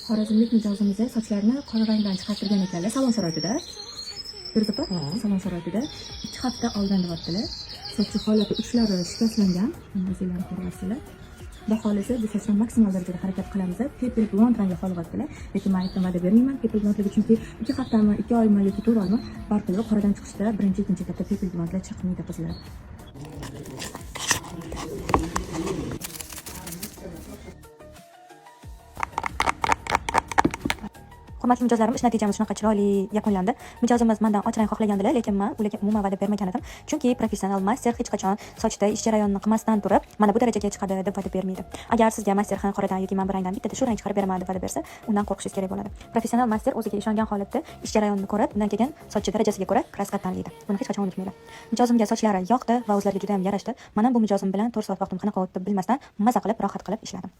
Xorazmlik mijozimiz sochlarini qora rangdan chiqartirgan ekanlar Salonsaroyda. Birzopa Salonsaroyda 2 hafta oldin deyaptilar. Soch holati uchlari shikastlangan. O'zingizlar ko'rasizlar. Baholisi biz sochni maksimal darajada harakat qilamiz. Pepel blond rangga qolyaptilar. Lekin men aytdim va'da bermayman pepel blondligi chunki 2 haftami, 2 oymi yoki 4 oymi barqilib qoradan chiqishda birinchi, ikkinchi etapda pepel blondlar chiqmaydi qizlar. Hurmatli mijozlarim, ish natijamiz shunaqa chiroyli yakunlandi. Mijozimiz mendan och rang xohlagandilar, lekin men ularga umuman va'da bermagan edim. Chunki professional master hech qachon sochda ish jarayonini qilmasdan turib, mana bu darajaga chiqadi deb va'da bermaydi. Agar sizga master ham qoradan yoki men bir rangdan bittada shu rang chiqarib beraman deb va'da bersa, undan qo'rqishingiz kerak bo'ladi. Professional master o'ziga ishongan holatda ish jarayonini ko'rib, undan keyin soch darajasiga ko'ra kraska tanlaydi. Buni hech qachon unutmanglar. Mijozimga sochlari yoqdi va o'zlariga juda ham yarashdi. Mana bu mijozim bilan 4 soat vaqtim qanaqa o'tdi bilmasdan maza qilib, rohat qilib ishladim.